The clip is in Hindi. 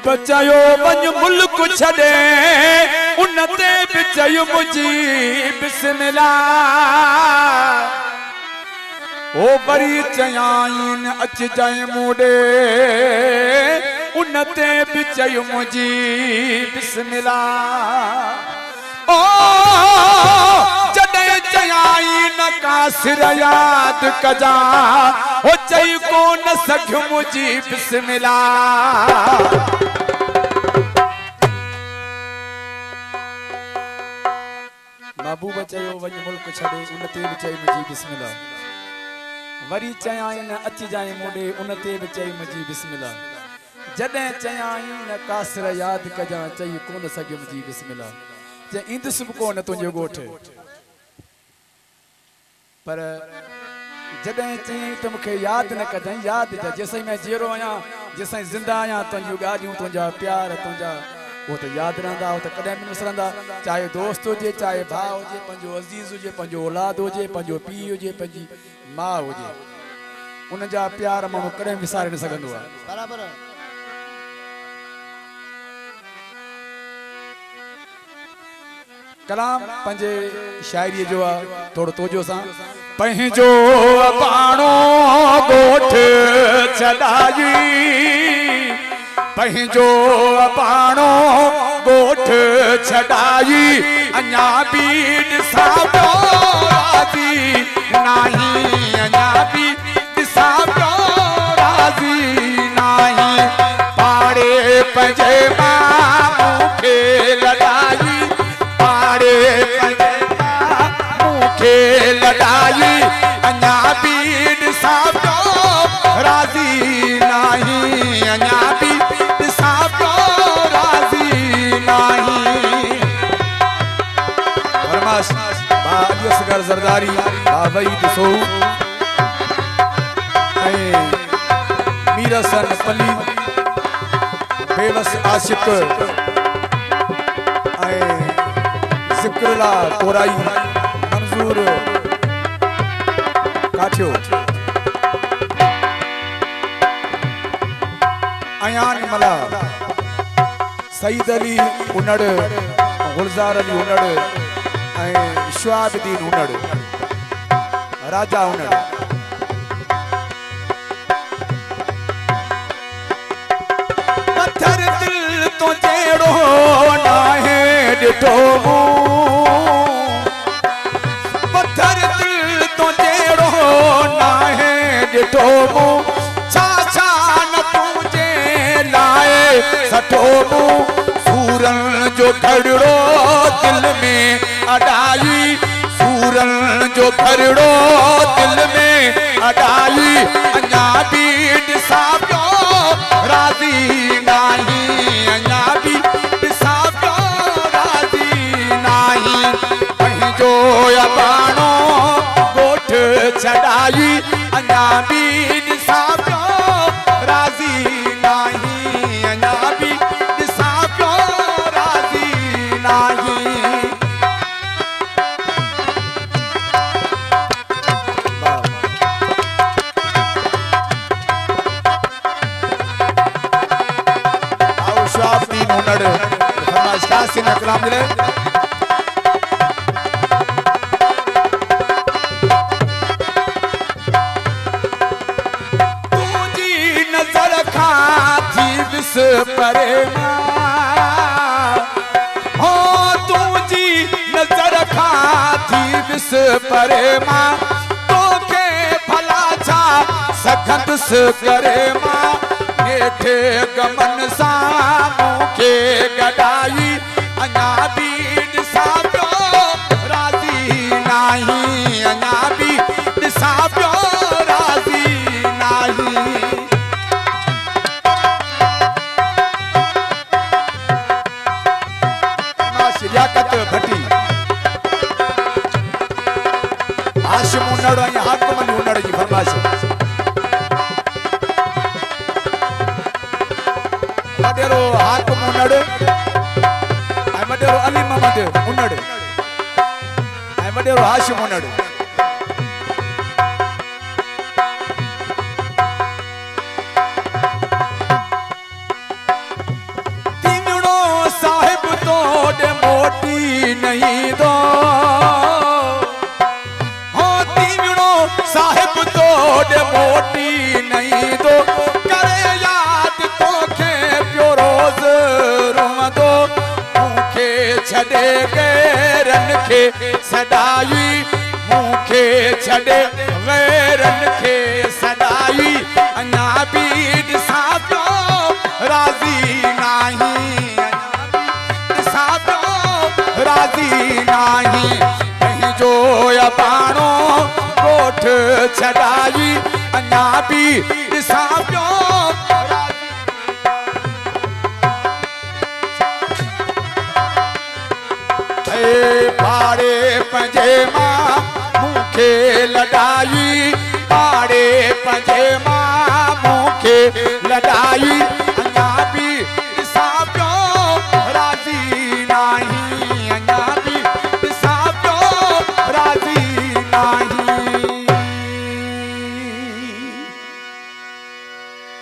बचायो वञ मुल्क छॾे उन ते बि चयो मुंहिंजी बिस्मिल्लाह ओ वरी चयाईं अच जाए मूंडे उन ते बि चयो मुंहिंजी बिस्मिल्लाह ओ जॾहिं चयाईं न कासिर याद कजा ओ चई कोन सघियो मुंहिंजी बिस्मिल्लाह महबूब चयो वञ मुल्क छॾे उन ते बि चई मुंहिंजी बिस्मिल्लाह वरी चयाईं न अच जाए मूंडे उन ते बि चई मुंहिंजी बिस्मिल्लाह जॾहिं चयाईं न कासिर याद कजा चई कोन सघियो मुंहिंजी बिस्मिल्लाह जे ईंदुसि बि कोन तुंहिंजो ॻोठ पर जॾहिं चई त मूंखे यादि न कजांइ यादि त जेसि मैं जीरो आहियां जेसि ज़िंदा आहियां तुंहिंजियूं ॻाल्हियूं तुंहिंजा प्यार तुंहिंजा वो तो याद रहंदा वो तो कॾहिं बि न विसरंदा चाहे दोस्त हुजे चाहे भाउ हुजे पंहिंजो अज़ीज़ हुजे पंहिंजो औलाद हुजे पंहिंजो पीउ हुजे पंहिंजी माउ हुजे उन जा प्यार माण्हू कॾहिं विसारे न सघंदो आहे बराबर कलाम पंहिंजे शाइरीअ जो आहे थोरो तोजो सां पंहिंजो पाणो ॻोठ छॾाई पंहिंजो पाणो ॻोठ छॾाई अञा बि ॾिसां पियो राज़ी नाही अञा बि ॾिसां पियो राज़ी नाही पाड़े पंहिंजे मां खे लॻाई पाड़े पंहिंजे मां खे लॻाई अञा बि ॾिसां पियो राज़ी नाही अञा बि ज़रदारी बाबई ॾिसो ऐं मीर हसन पली बेवस आशिक ऐं ज़िक्रुल्ला कोराई मंज़ूर काठियो अयान मला सईद अली उनड़ गुलज़ार अली उनड़ शुआबुद्दीन उनड़ राजा उनड़ पत्थर दिल तो जेड़ो नाहे ॾिठो पत्थर दिल तो जेड़ो नाहे ॾिठो छा छा न तुंहिंजे लाइ सठो सूरन जो घड़ो दिल में अडाई सूरन जो घड़ो दिल में अडाई अञा बि ॾिसां पियो राज़ी नाही अञा बि ॾिसां पियो राज़ी नाही पंहिंजो पाणो ॻोठ छॾाई अञा बि ॾिसां पियो राज़ी नाही अञा बि ॾिसां पियो राज़ी नाही कलाम दिले तुझी नजर खां थी विस परे हो तुझी नजर खां थी विस परे मां तोखे भला छा सखंदुसि करे मां हेठे गमन सां मूंखे गॾाई अञा बि ॾिसां पियो राज़ी नाही अञा बि ॾिसां पियो राज़ी नाही लियाकत भट्टी हाशिम उनड़ ऐं हाकिम अली उनड़ जी फरमाइश वॾेरो हाकिम उनड़ ऐं वॾेरो अली मोहम्मद उनड़ ऐं वॾेरो हाशिम उनड़ मोटी नहीं दो हो तीवणो साहिब तोड़े मोटी नहीं दो करे याद तोखे पियो रोज रूम दो मुखे छड़े गैरन के सदाई मुखे छड़े गैरन के सदाई अन्या भी ॾिसां पियो राज़ी नहीं ॾिसां पियो राज़ी नहीं कहीं जो अबाणो ॻोठ छॾाई अन्या भी ॾिसां पियो पाड़े पंजे मां मुखे लड़ाई पाड़े पंजे मां मुखे लड़ाई